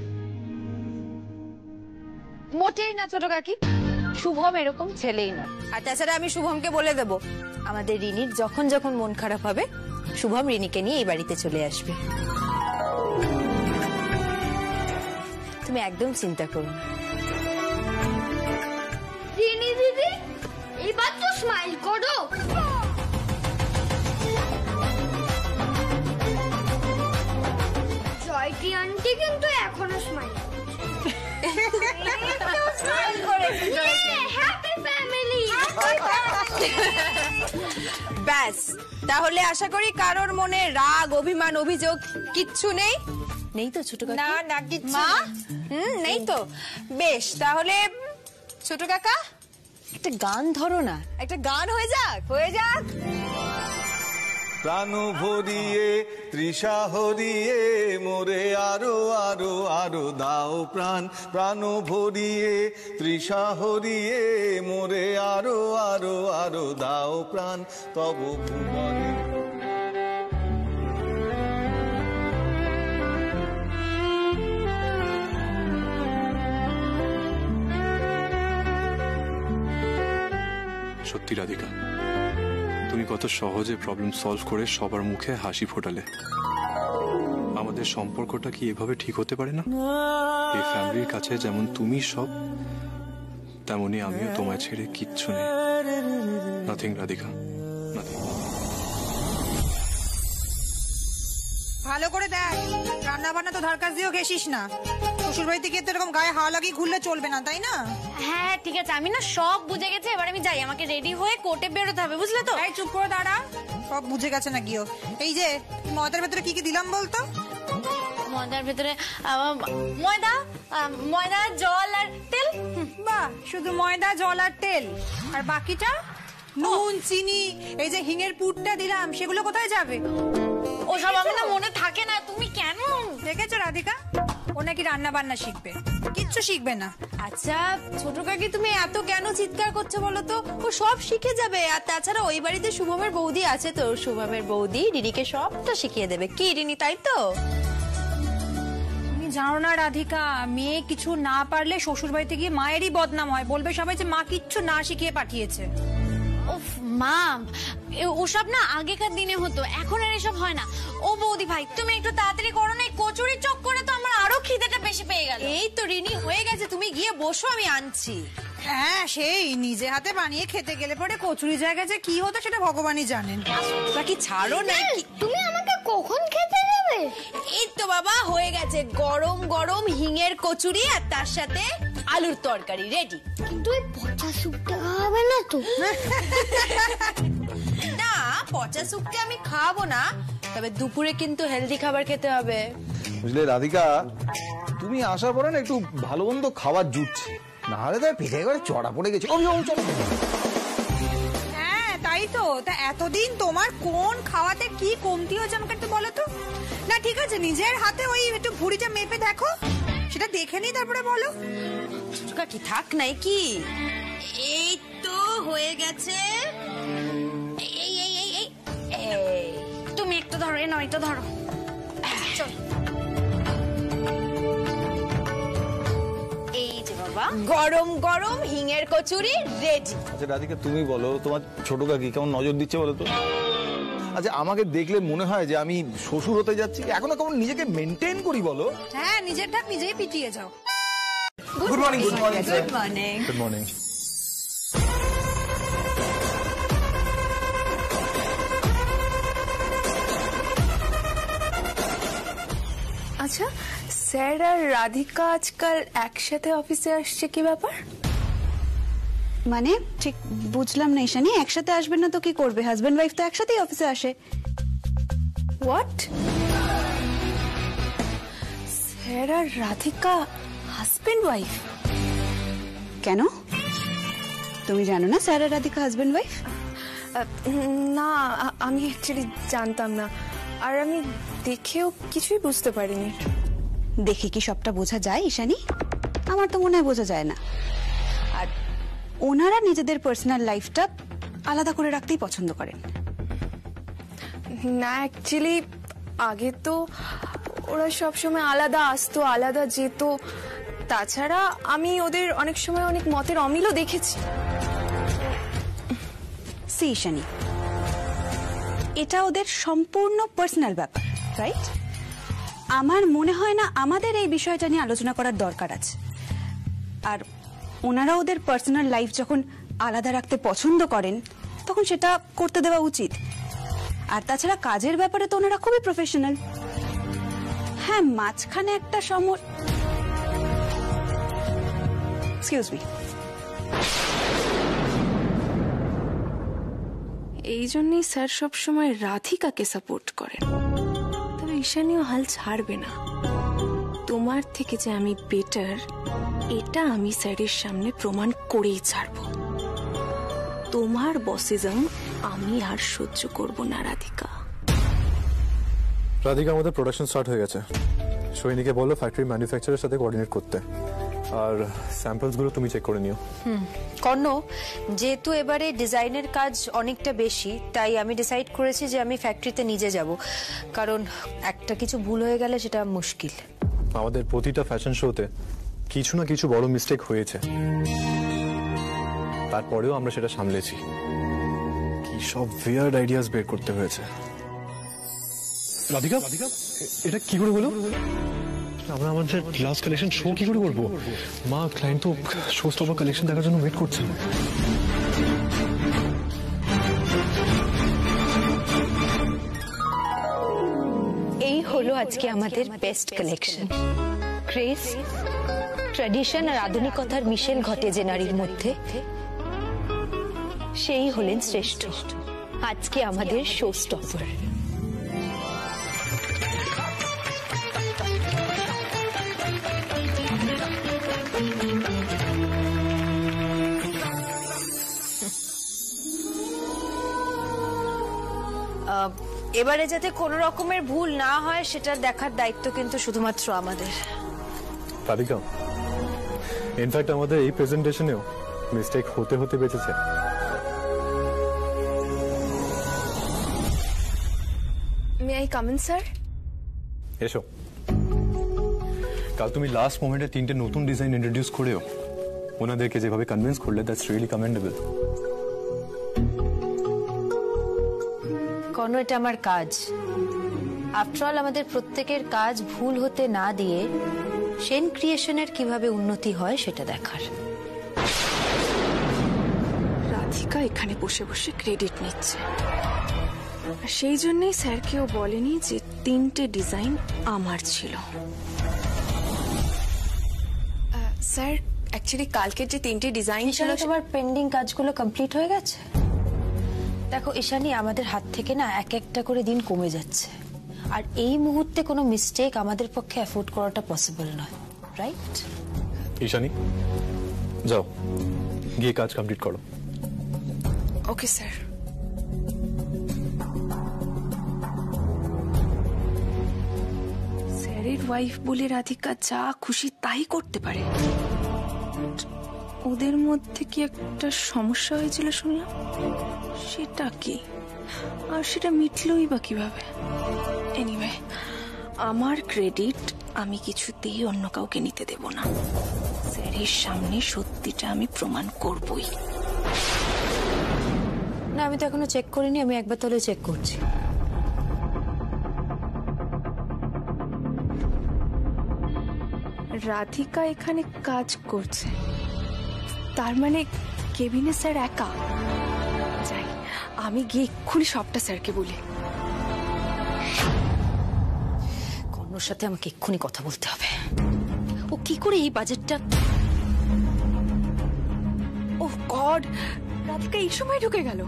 [SPEAKER 2] মোটেই না ছোট কাকি, শুভম এরকম ছেলেই না। আর তাছাড়া আমি শুভমকে বলে দেব, আমাদের রিনির যখন যখন মন খারাপ হবে শুভম রিনিকে নিয়ে এই বাড়িতে চলে আসবে। তুমি একদম চিন্তা করো না।
[SPEAKER 3] রিনি দিদি, এবার তো স্মাইল করো। জয়টি আন্টি কিন্তু এখনো স্মাইল হ্যাপি ফ্যামিলি।
[SPEAKER 2] ব্যাস, তাহলে আশা করি কারোর মনে রাগ, অভিমান, অভিযোগ কিচ্ছু নেই। নেই তো ছোট কাকা?
[SPEAKER 4] না না, কিচ্ছু
[SPEAKER 2] মা, নেই তো? বেশ, তাহলে ছোট কাকা একটা গান ধরো না, একটা গান হয়ে যাক, হয়ে যাক।
[SPEAKER 12] প্রাণ ভরিয়ে তৃষা হরিয়ে মোরে আরো আরো আরো দাও প্রাণ। প্রাণ ভরিয়ে তৃষা হরিয়ে মোরে আরো আরো আরো দাও প্রাণ। তব ভুবনে
[SPEAKER 1] সত্যি রাধিকা, তুমি কত সহজে প্রবলেম সলভ করে সবার মুখে হাসি ফোটালে। আমাদের সম্পর্কটা কি এভাবে ঠিক হতে পারে না? এই ফ্যামিলির কাছে যেমন তুমি সব, তেমনি আমিও তোমায় ছেড়ে কিচ্ছু নেই। Nothing Radhika, nothing.
[SPEAKER 4] ভালো করে দেখ, রান্না বান্না তো ধার কাছ দিয়েও ঘেসিস না। শ্বশুর বাড়িতে গিয়ে তো এরকম গায়ে হাওয়া লাগিয়ে ঘুরলে চলবে না, তাই না?
[SPEAKER 8] হ্যাঁ ঠিক আছে, আমি না সব বুঝে গেছি। এবার আমি যাই, আমাকে রেডি হয়ে কোর্টে বেরোতে হবে, বুঝলে তো?
[SPEAKER 4] এই চুপ করে দাঁড়া, সব বুঝে গেছে না গিয়েও। এই যে ময়দার ভেতরে কি কি দিলাম বলতো?
[SPEAKER 8] ময়দার ভেতরে ময়দা, ময়দা, জল আর তেল।
[SPEAKER 4] বাহ, শুধু ময়দা, জল আর তেল, আর বাকিটা নুন, চিনি, এই যে হিঙের পুরটা দিলাম, সেগুলো কোথায় যাবে?
[SPEAKER 8] ওসব আমার না মনে থাকে না। তুমি কেন?
[SPEAKER 4] দেখেছো রাধিকা, ও নাকি রান্না বান্না শিখবে, কিচ্ছু শিখবে না।
[SPEAKER 2] আচ্ছা ছোট কাকি, তুমি এত কেন চিৎকার করছো বলো তো? ও সব শিখে যাবে। আর তাছাড়া ওই বাড়িতে শুভমের বৌদি আছে, তো শুভমের বৌদি রিনিকে সবটা শিখিয়ে দেবে। কি রিনি, তাই তো?
[SPEAKER 4] তুমি জানো না রাধিকা, মেয়ে কিছু না পারলে শ্বশুর বাড়িতে গিয়ে মায়েরই বদনাম হয়। বলবে সবাই যে মা কিচ্ছু না শিখিয়ে পাঠিয়েছে।
[SPEAKER 8] উফ মা, ওসব না আগেকার দিনে হতো, এখন আর এসব হয় না। ও বৌদি ভাই, তুমি একটু তাড়াতাড়ি করো না, কচুরি চক করে তো আমার আরো খিদেটা বেশি পেয়ে গেল।
[SPEAKER 2] এই তো রিনি হয়ে গেছে, তুমি গিয়ে বসো, আমি আনছি।
[SPEAKER 4] হ্যাঁ, সেই নিজে হাতে বানিয়ে খেতে গেলে পরে কচুরি জায়গায় যে কি হতো সেটা ভগবানই জানেন।
[SPEAKER 2] বাকি ছাড়ো না।
[SPEAKER 3] তুমি আমাকে কখন খেতে দেবে?
[SPEAKER 2] এই তো বাবা হয়ে গেছে, গরম গরম হিঙের কচুরি আর তার সাথে আলুর তরকারি রেডি।
[SPEAKER 3] কিন্তু এই পচা স্যুপটা খাবে না তো?
[SPEAKER 2] না, পচা স্যুপটা আমি খাবো না, তবে দুপুরে কিন্তু হেলদি খাবার খেতে হবে।
[SPEAKER 12] বুঝলে রাধিকা, তুমি আসার পরে না একটু ভালো মন্দ খাবার জুটছে, না হলে তো পেটে করে চড়া পড়ে গেছে।
[SPEAKER 4] হ্যাঁ তাই তো। তা এতদিন তোমার কোন খাওয়াতে কি কমতি হয়েছে আমাকে একটু বলো তো। না ঠিক আছে, নিজের হাতে ওই একটু ভুঁড়িটা মেপে দেখো, সেটা দেখে নি তারপরে বলো।
[SPEAKER 7] কি থাক নাই কি, এই তো হয়ে গেছে। এই এই এই এই এই
[SPEAKER 8] তুমি একটু ধরো, এ নয়, একটু ধরো। চল, এই যে বাবা
[SPEAKER 2] গরম গরম হিঙের কচুরি রেডি।
[SPEAKER 12] আচ্ছা রাধিকা, তুমি বলো তোমার ছোট কাকি কেমন নজর দিচ্ছে বলো তো। আচ্ছা আমাকে দেখলে মনে হয় যে আমি শ্বশুর হতে যাচ্ছি, এখনো কেমন নিজেকে মেনটেন করি বলো।
[SPEAKER 4] হ্যাঁ, নিজের ঢাক নিজেই পিটিয়ে যাও।
[SPEAKER 12] Good morning. Good morning sir.
[SPEAKER 2] Good morning.
[SPEAKER 1] Good morning.
[SPEAKER 5] আচ্ছা, স্যার আর রাধিকা আজকাল একসাথে অফিসে আসছে, কি ব্যাপার?
[SPEAKER 6] মানে ঠিক বুঝলাম না ঈশানী, একসাথে আসবেন না তো কি করবে? হাজবেন্ড ওয়াইফ তো একসাথেই অফিসে আসে।
[SPEAKER 5] হোয়াট? স্যার আর রাধিকা হাজবেন্ড ওয়াইফ?
[SPEAKER 6] কেন, তুমি জানো না স্যার আর রাধিকা হাজবেন্ড ওয়াইফ?
[SPEAKER 5] না, আমি অ্যাকচুয়ালি জানতাম না, আর আমি দেখেও কিছুই বুঝতে পারিনি।
[SPEAKER 6] দেখে কি সবটা বোঝা যায় ঈশানী? আমার তো মনে হয় বোঝা যায় না। আর ওনারা নিজেদের পার্সোনাল লাইফটা আলাদা করে রাখতেই পছন্দ করেন।
[SPEAKER 5] না, অ্যাকচুয়ালি আগে তো ওরা সবসময় আলাদা আসতো, আলাদা যেত। তাছাড়া আমি ওদের অনেক সময় অনেক মতের অমিলও দেখেছি।
[SPEAKER 6] সি ঈশানী, এটা ওদের সম্পূর্ণ পার্সোনাল ব্যাপার, রাইট? আমার মনে হয় না আমাদের এই বিষয়টা নিয়ে আলোচনা করার দরকার আছে। আর ওনারা ওদের পার্সোনাল লাইফ যখন আলাদা রাখতে পছন্দ করেন তখন সেটা করতে দেওয়া উচিত। আর তাছাড়া কাজের ব্যাপারে তো ওনারা খুবই প্রফেশনাল। হ্যাঁ, মাঝখানে একটা এক্সকিউজ মি,
[SPEAKER 5] এই জন্যই স্যার সবসময় রাধিকাকে সাপোর্ট করেন। তবে ঈশানীও হাল ছাড়বে না। তোমার থেকে যে আমি বেটার, এটা আমি স্যারের সামনে প্রমাণ করেই ছাড়ব। তোমার বসিজম আমি আর সহ্য করব না রাধিকা।
[SPEAKER 1] রাধিকা, আমাদের প্রোডাকশন স্টার্ট হয়ে গেছে। সৈনিকে বললো ফ্যাক্টরি ম্যানুফ্যাকচারের সাথে কোঅর্ডিনেট করতে, আর স্যাম্পলস গুলো তুমি চেক করে নিও।
[SPEAKER 2] কর্ণ, যেহেতু এবারে ডিজাইনের কাজ অনেকটা বেশি, তাই আমি ডিসাইড করেছি যে আমি ফ্যাক্টরিতে নিজে যাব, কারণ একটা কিছু ভুল হয়ে গেলে সেটা মুশকিল।
[SPEAKER 1] আমাদের প্রতিটা ফ্যাশন শোতে কিছু না কিছু বড় মিস্টেক হয়েছে, তারপরেও আমরা সেটা সামলেছি। কি সব উইয়ার্ড আইডিয়াস বের করতে হয়েছে। রাধিকা, এটা কি করে হলো? আমরা আমাদের লাস্ট কালেকশন শো কি করে করবো? মা, ক্লায়েন্ট তো শো স্টপার কালেকশন দেখার জন্য ওয়েট করছে।
[SPEAKER 2] এই হলো আজকে আমাদের বেস্ট কালেকশন। গ্রেস, ট্র্যাডিশন আর আধুনিকতার মিশেল ঘটে যে নারীর মধ্যে, সেই হলেন শ্রেষ্ঠ। আজকে আমাদের শো স্টপার। এবারে যাতে কোনো রকমের ভুল না হয় সেটা দেখার দায়িত্ব কিন্তু শুধুমাত্র আমাদের।
[SPEAKER 1] রাধিকা, ইনফ্যাক্ট আমাদের এই প্রেজেন্টেশনেও মিস্টেক হতে হতে বেঁচেছে।
[SPEAKER 5] May I come in sir?
[SPEAKER 1] এসো। কাল তুমি লাস্ট মোমেন্টে 3টে নতুন ডিজাইন ইন্ট্রোডিউস করেও ওনাদেরকে যেভাবে কনভিন্স করলে, দ্যাটস রিয়েলি কমেন্ডেবল।
[SPEAKER 2] কর্ণ, এটা আমার কাজ। আফটার অল আমাদের প্রত্যেকের কাজ ভুল হতে না দিয়ে সেন ক্রিয়েশনের কিভাবে উন্নতি হয় সেটা দেখার।
[SPEAKER 5] রাধিকা এখানে বসে বসে ক্রেডিট নিচ্ছে, আর সেই জন্যই স্যারকেও বলেনি যে 3টে ডিজাইন আমার ছিল। স্যার, অ্যাকচুয়ালি কালকের যে 3টে ডিজাইন ছিল,
[SPEAKER 2] তোমার পেন্ডিং কাজগুলো কমপ্লিট হয়ে গেছে? দেখো ঈশানী, আমাদের হাত থেকে না এক একটা করে দিন কমে যাচ্ছে, আর এই মুহূর্তে কোনো মিস্টেক আমাদের পক্ষে অ্যাফোর্ড করাটা পসিবল নয়, রাইট?
[SPEAKER 1] ঈশানী, যাও গিয়ে কাজ কমপ্লিট করো।
[SPEAKER 5] Okay sir.
[SPEAKER 11] ওয়াইফ বলে রাধিকা যা খুশি তাই করতে পারে। ওদের মধ্যে কি একটা সমস্যা হয়েছিল শুনলাম, সেটা কি? আর সেটা মিটলই বা কিভাবে? এনিওয়ে, আমার ক্রেডিট আমি কিছুতেই অন্য কাউকে নিতে দেব না। স্যারের সামনে সত্যিটা আমি প্রমাণ করবই।
[SPEAKER 2] না, আমি তো এখনো চেক করিনি, আমি একবার তাহলে চেক করছি।
[SPEAKER 11] রাধিকা এখানে কাজ করছে, তার মানে কেবিনে স্যার একা? যাই, আমি গিয়ে এক্ষুনি সবটা স্যারকে বলি।
[SPEAKER 2] কর্ণর সাথে আমাকে এক্ষুনি কথা বলতে হবে। ও কি করে এই বাজেটটা?
[SPEAKER 11] ওহ গড, রাধিকা এই সময় ঢুকে গেল।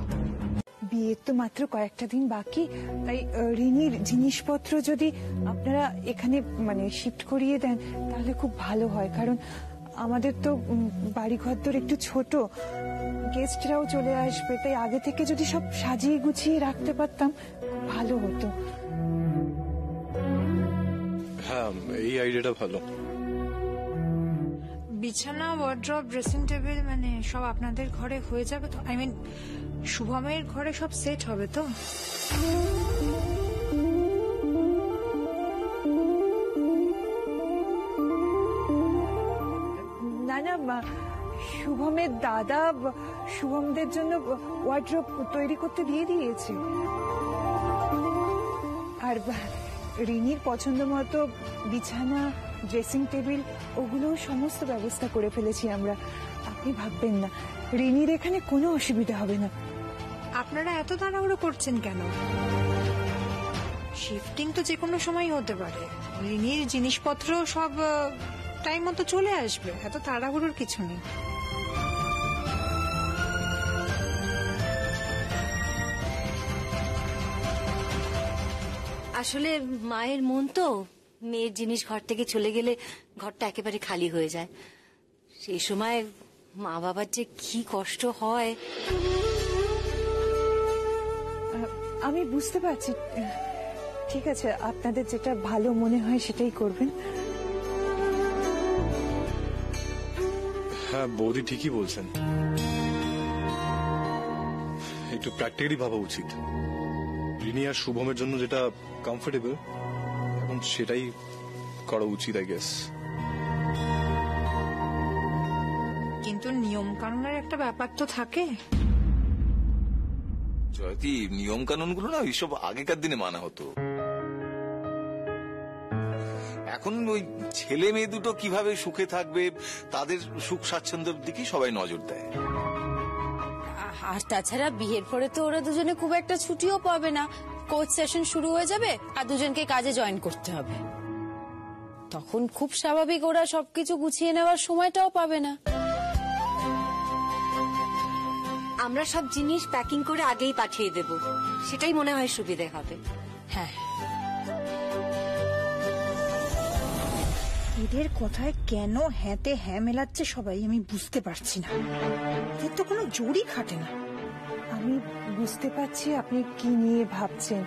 [SPEAKER 4] বিয়ের তো মাত্র কয়েকটা দিন বাকি, তাই রিনির জিনিসপত্র যদি আপনারা এখানে মানে শিফট করিয়ে দেন তাহলে খুব ভালো হয়, কারণ আমাদের তো বাড়িঘর তো একটু ছোট, গেস্টরাও চলে আসবে, তাই আগে থেকে যদি সব সাজিয়ে গুছিয়ে রাখতে পারতাম ভালো হতো।
[SPEAKER 1] হ্যাঁ, এই আইডিয়াটা ভালো।
[SPEAKER 4] বিছানা, ওয়ার্ড্রপ, ড্রেসিং টেবিল মানে সব আপনাদের ঘরে হয়ে যাবে তো? আই মিন শুভমের ঘরে সব সেট হবে তো? না না, শুভমের দাদা শুভমদের জন্য ওয়ার্ড্রপ তৈরি করতে দিয়ে দিয়েছে, আর রিনির পছন্দ মতো বিছানা, ড্রেসিং টেবিল ওগুলো সমস্ত ব্যবস্থা করে ফেলেছি আমরা। আপনি ভাববেন না, রিনির এখানে কোনো অসুবিধা হবে না। আপনারা এত তাড়াহুড়ো করছেন কেন? শিফটিং তো যে কোনো সময় হতে পারে, রিনির জিনিসপত্র সব টাইম মতো চলে আসবে, এত তাড়াহুড়োর কিছু নেই।
[SPEAKER 7] আসলে মায়ের মন তো, মেয়ের জিনিস ঘর থেকে চলে গেলে ঘরটা একেবারে খালি হয়ে যায়। সেই সময় মা বাবার যে কি কষ্ট হয়।
[SPEAKER 4] আমি বুঝতে পারছি, ঠিক আছে, আপনাদের যেটা ভালো মনে হয় সেটাই করবেন।
[SPEAKER 1] হ্যাঁ, বৌদি ঠিকই বলছেন, একটু প্র্যাকটিক্যালি ভাবা উচিত। রিনি আর শুভমের জন্য যেটা কমফোর্টেবল এখন সেটাই করা উচিত, আই গেস।
[SPEAKER 4] কিন্তু নিয়ম কানুনের একটা ব্যাপার তো থাকে।
[SPEAKER 12] জয়তী, নিয়ম কানুন গুলো না এইসব আগেকার দিনে মানা হতো। এখন ওই ছেলে মেয়ে দুটো কিভাবে সুখে থাকবে, তাদের সুখ স্বাচ্ছন্দ্যের দিকে সবাই নজর দেয়।
[SPEAKER 2] আর তাছাড়া বিয়ের পরে তো ওরা দুজনে খুব একটা ছুটিও পাবে না, কোচ সেশন শুরু হয়ে যাবে আর দুজনকে কাজে জয়েন করতে হবে। তখন খুব স্বাভাবিক ওরা সবকিছু গুছিয়ে নেওয়ার সময়টাও পাবে না।
[SPEAKER 7] আমরা সব জিনিস প্যাকিং করে আগেই পাঠিয়ে দেব, সেটাই মনে হয় সুবিধে হবে।
[SPEAKER 2] হ্যাঁ,
[SPEAKER 4] এদের কথায় কেন হ্যাঁতে হ্যাঁ মেলাচ্ছে সবাই আমি বুঝতে পারছি না, এদের তো কোনো জোরই খাটে না। আমি বুঝতে পারছি আপনি কি নিয়ে ভাবছেন,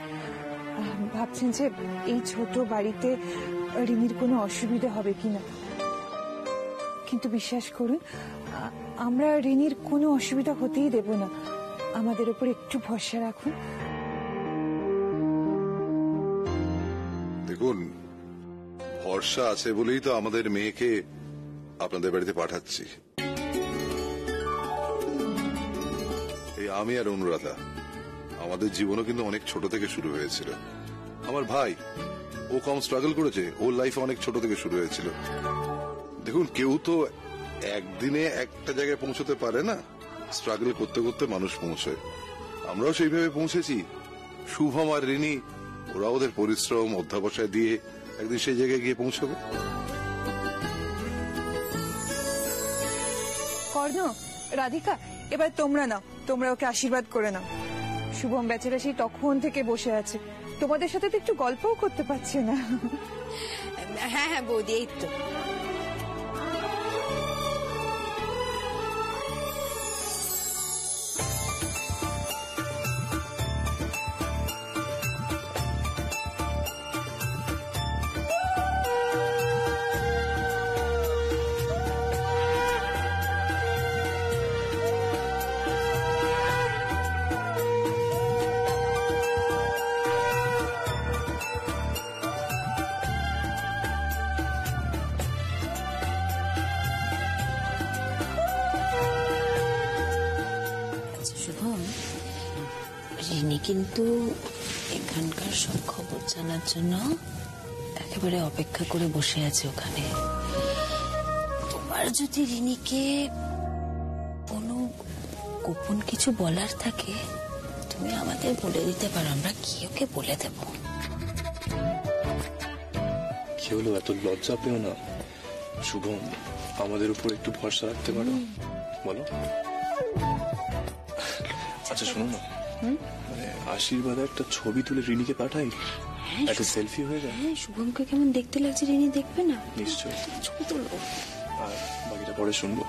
[SPEAKER 4] ভাবছেন যে এই ছোট বাড়িতে রিনির কোনো অসুবিধা হবে কিনা, কিন্তু বিশ্বাস করুন আমরা রিনির কোনো অসুবিধা হতেই দেব না। আমাদের উপর একটু ভরসা রাখুন।
[SPEAKER 13] দেখুন, ভরসা আছে বলেই তো আমাদের মেয়েকে আপনাদের বাড়িতে পাঠাচ্ছি। এই আমি আর অনুরাধা, আমাদের জীবনও কিন্তু অনেক ছোট থেকে শুরু হয়েছিল। আমার ভাই, ও কম স্ট্রাগল করেছে, ওর লাইফ অনেক ছোট থেকে শুরু হয়েছিল। দেখুন, কেউ তো একদিনে একটা জায়গায় পৌঁছতে পারে না, স্ট্রাগল করতে করতে মানুষ পৌঁছয়। আমরাও সেইভাবে পৌঁছেছি। শুভম আর রিনি, ওরা ওদের পরিশ্রম অধ্যাবসায় দিয়ে একদিন সেই জায়গায় গিয়ে পৌঁছাবে।
[SPEAKER 4] কর্ণ, রাধিকা, এবার তোমরা নাও, তোমরা ওকে আশীর্বাদ করে নাও। শুভম বেচারা সেই তখন থেকে বসে আছে, তোমাদের সাথে তো একটু গল্পও করতে পারছে না।
[SPEAKER 2] হ্যাঁ হ্যাঁ বৌদি, এই তো।
[SPEAKER 14] রিনি কিন্তু এখানকার সব খবর জানার জন্য একেবারে অপেক্ষা করে বসে আছে ওখানে। তোমার যদি রিনিকে কোনো গোপন কিছু বলার থাকে তুমি আমাদের বলে দিতে পারো, আমরা কি ওকে বলে দেব।
[SPEAKER 1] কি হলো, এত লজ্জা পেও না। শুভম, আমাদের উপর একটু ভরসা রাখতে পারো, বলো। আচ্ছা শোনো না, মানে আশীর্বাদে একটা ছবি তুলে রিনিকে পাঠাই, একটা সেলফি হয়ে যায়।
[SPEAKER 14] হ্যাঁ, শুভমকে কেমন দেখতে লাগছে রিনি দেখবে না?
[SPEAKER 1] নিশ্চয়ই,
[SPEAKER 14] ছবি তুলবো।
[SPEAKER 1] আর বাকিটা পরে শুনবো।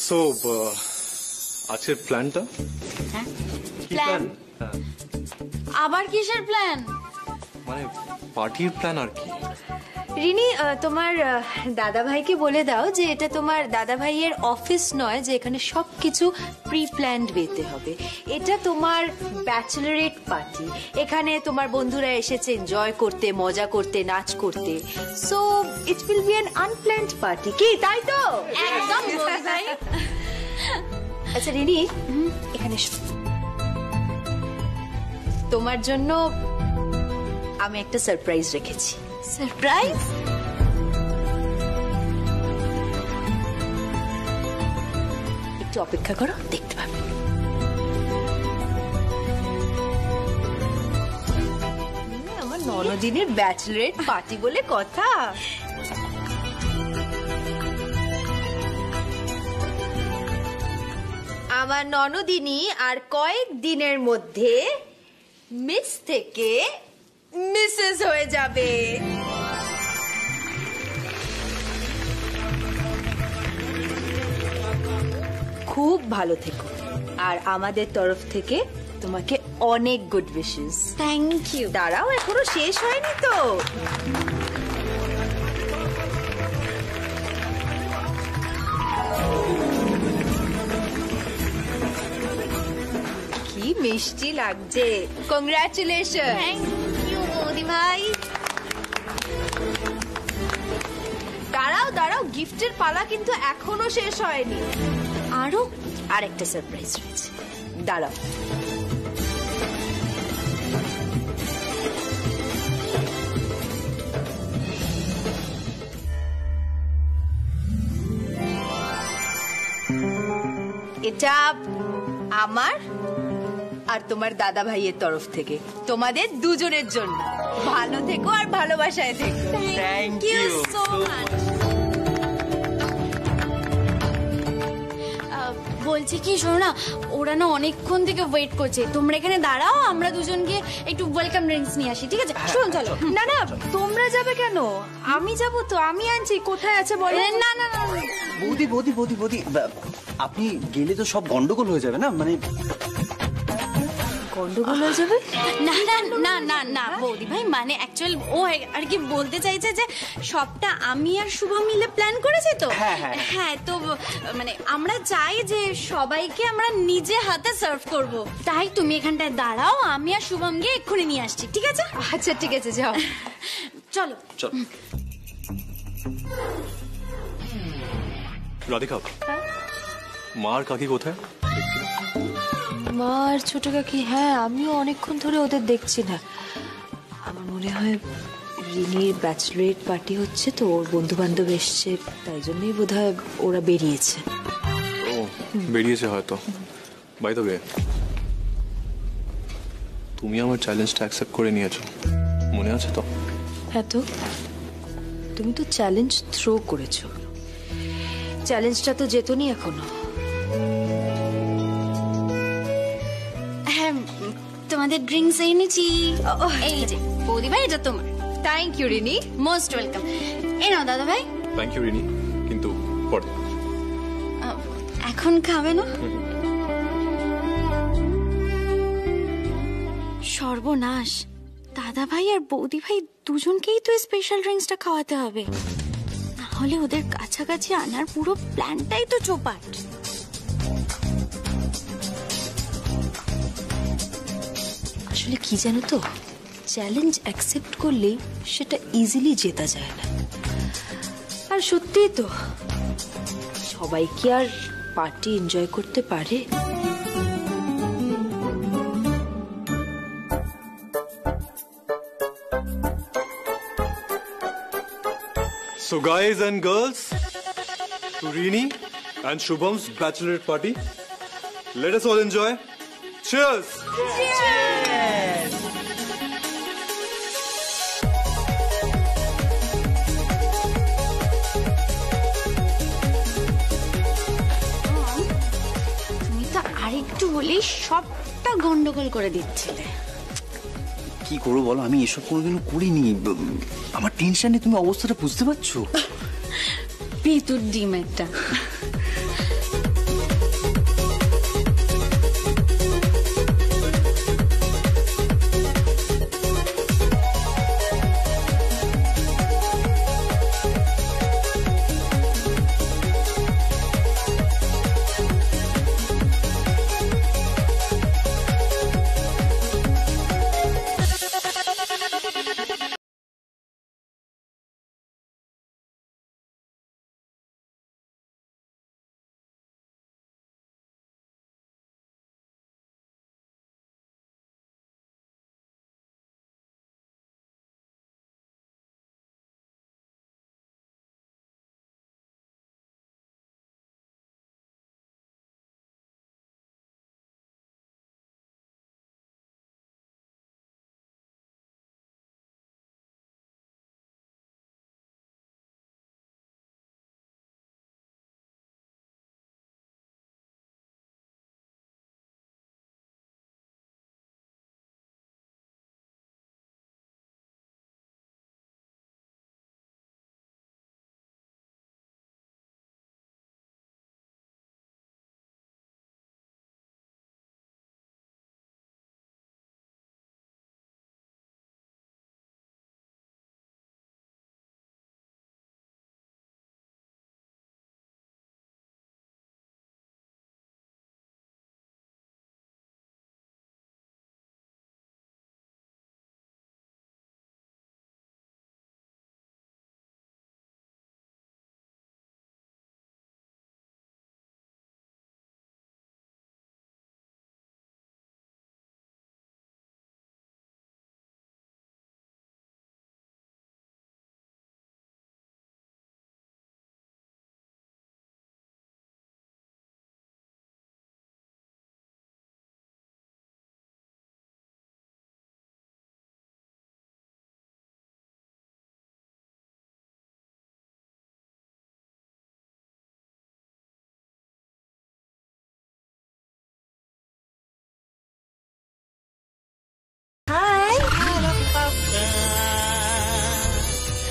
[SPEAKER 1] সো আজকের প্ল্যানটা কি? প্ল্যান
[SPEAKER 8] আবার কিসের প্ল্যান?
[SPEAKER 1] মানে পার্টির প্ল্যান আর কি।
[SPEAKER 2] রিনি, তোমার দাদা ভাইকে বলে দাও যে এটা তোমার দাদা ভাইয়ের অফিস নয়, যে এখানে সবকিছু প্রি প্ল্যান্ড ওয়েতে হবে। এটা তোমার ব্যাচেলারেট পার্টি। এখানে তোমার বন্ধুরা এসেছে এনজয় করতে, মজা করতে, নাচ করতে। So it will be an unplanned party. কি তাই তো?
[SPEAKER 8] একদম ভাই।
[SPEAKER 2] আচ্ছা রিনি, এখানে তোমার জন্য আমি একটা সারপ্রাইজ রেখেছি।
[SPEAKER 8] সারপ্রাইজ?
[SPEAKER 2] একটু অপেক্ষা করো, দেখতে পাবে। আমার ননদিনের ব্যাচেলারেট পার্টি বলে কথা। আমার ননদিনী আর কয়েক দিনের মধ্যে মিস থেকে মিসেস হয়ে যাবে। খুব ভালো থেকো, আর আমাদের তরফ থেকে তোমাকে অনেক গুড উইশেস।
[SPEAKER 8] Thank you.
[SPEAKER 2] দাঁড়াও, এখনো শেষ হয়নি তো। কি মিষ্টি লাগছে। কংগ্রাচুলেশন।
[SPEAKER 8] থ্যাংক ইউ বৌদি ভাই।
[SPEAKER 2] দাঁড়াও দাঁড়াও, গিফটের পালা কিন্তু এখনো শেষ হয়নি।
[SPEAKER 8] আরো
[SPEAKER 2] আরেকটা সারপ্রাইজ রয়েছে, দাঁড়াও। এটা আমার আর তোমার দাদা ভাইয়ের তরফ থেকে তোমাদের দুজনের জন্য। ভালো থেকো আর ভালোবাসায় থেকো।
[SPEAKER 8] Thank you so much. বলছি কি, শোনো না, ওরা না অনেকক্ষণ থেকে ওয়েট করছে। তোমরা এখানে দাঁড়াও, আমরা দুজন গিয়ে একটু ওয়েলকাম ড্রিঙ্কস নিয়ে আসি, ঠিক আছে? শোন, চলো।
[SPEAKER 2] না না, তোমরা যাবে কেন? আমি যাব তো, আমি আনছি। কোথায় আছে বলো।
[SPEAKER 8] না না না,
[SPEAKER 15] বৌদি বৌদি বৌদি বৌদি, আপনি গেলে তো সব গন্ডগোল হয়ে যাবে না? মানে
[SPEAKER 2] গন্ডগোল হয়ে যাবে?
[SPEAKER 8] না না না না না বৌদি ভাই, মানে অ্যাকচুয়াল ও আর কি বলতে চাইছে যে সবটা আমি আর শুভম মিলে প্ল্যান করেছি তো। হ্যাঁ, তো মানে আমরা চাই যে সবাইকে আমরা নিজে হাতে সার্ভ করব। তাই তুমি এখানটায় দাঁড়াও, আমি আর শুভম গিয়ে এক্ষুনি নিয়ে আসছি, ঠিক আছে?
[SPEAKER 2] আচ্ছা ঠিক আছে, যাও।
[SPEAKER 8] চলো
[SPEAKER 15] চলো।
[SPEAKER 1] রাধিকা, মা আর কাকি কোথায়?
[SPEAKER 2] মা আর ছোট কাকি, হ্যাঁ আমিও অনেকক্ষণ ধরে ওদের দেখছি না। আমার মনে হয় রিনির ব্যাচেলারেট পার্টি হচ্ছে তো, ওর বন্ধু বান্ধব এসছে, তাই জন্যই বোধহয় ওরা বেরিয়েছে।
[SPEAKER 1] ও বেরিয়েছে হয়তো। বাই দ্য ওয়ে, তুমি আমার চ্যালেঞ্জটা অ্যাকসেপ্ট করে নিয়েছো, মনে আছে তো?
[SPEAKER 2] হ্যাঁ তো, তুমি তো চ্যালেঞ্জ থ্রো করেছো, চ্যালেঞ্জটা তো জেতোনি এখনো।
[SPEAKER 8] হ্যাঁ, তোমাদের ড্রিঙ্কস এনেছি। এই যে বৌদি ভাই, এটা তোমার।
[SPEAKER 2] Thank you Rini,
[SPEAKER 8] most welcome. এই নাও দাদা ভাই।
[SPEAKER 1] থ্যাংক ইউ রিনি, কিন্তু পরে।
[SPEAKER 8] এখন খাবে না? সর্বনাশ, দাদা ভাই আর বৌদি ভাই দুজনকেই তো স্পেশাল ড্রিঙ্কসটা খাওয়াতে হবে, না হলে ওদের কাছাকাছি আনার পুরো প্ল্যানটাই তো চোপাট।
[SPEAKER 2] আসলে কি জানো তো, চ্যালেঞ্জ অ্যাকসেপ্ট করলেই সেটা ইজিলি জেতা যায় না। আর সত্যিই তো
[SPEAKER 14] সবাই কি আর পার্টি এনজয় করতে পারে?
[SPEAKER 1] So guys and girls, to Rini and Shubham's bachelorette party, let us all enjoy. Cheers! Cheers!
[SPEAKER 8] তুমি তো আরেকটু বলেই সবটা গন্ডগোল করে দিচ্ছিলে।
[SPEAKER 15] কি করবো বলো, আমি এসব কোনোদিনও করিনি। আমার টেনশনে তুমি অবস্থাটা বুঝতে পারছো?
[SPEAKER 8] ভিতর ডিম একটা।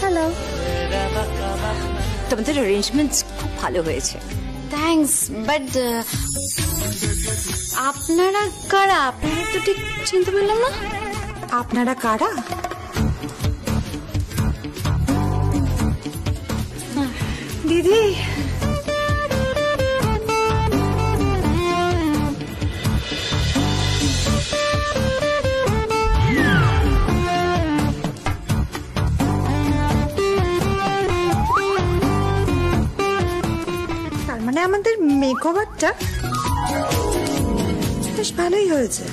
[SPEAKER 7] হ্যালো, তোমাদের অ্যারেঞ্জমেন্টস খুব ভালো হয়েছে।
[SPEAKER 8] থ্যাঙ্কস, বাট আপনারা কারা? আপনারা তো ঠিক চিনতে পারলাম না।
[SPEAKER 4] আপনারা কারা? দিদি, মানে আমাদের মেকওভারটা বেশ ভালোই হয়েছে,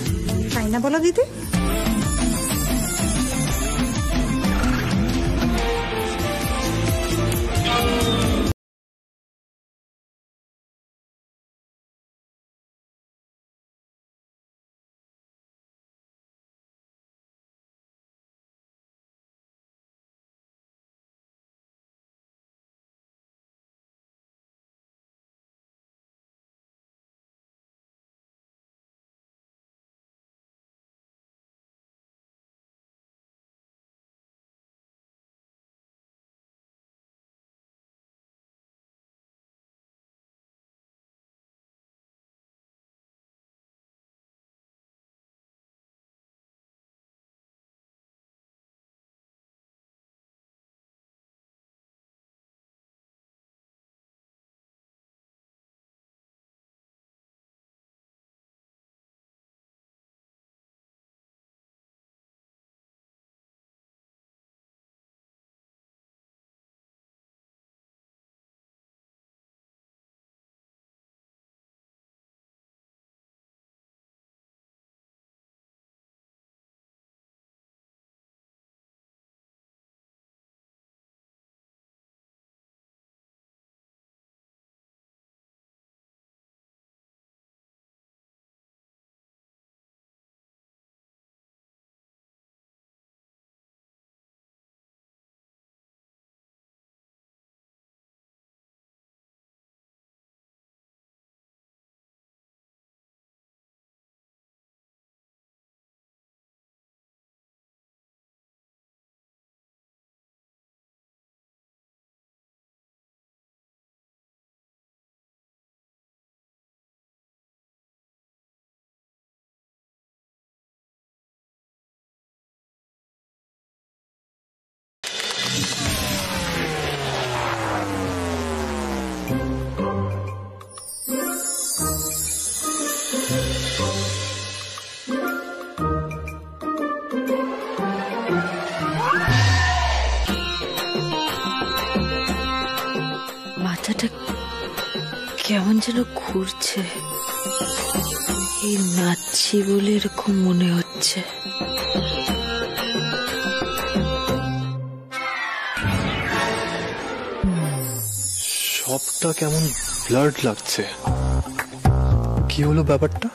[SPEAKER 4] তাই না বলো দিদি?
[SPEAKER 14] মাথাটা কেমন যেন ঘুরছে। এই নাচছি বলে এরকম মনে হচ্ছে।
[SPEAKER 1] সবটা কেমন ব্লাড লাগছে। কি হলো ব্যাপারটা?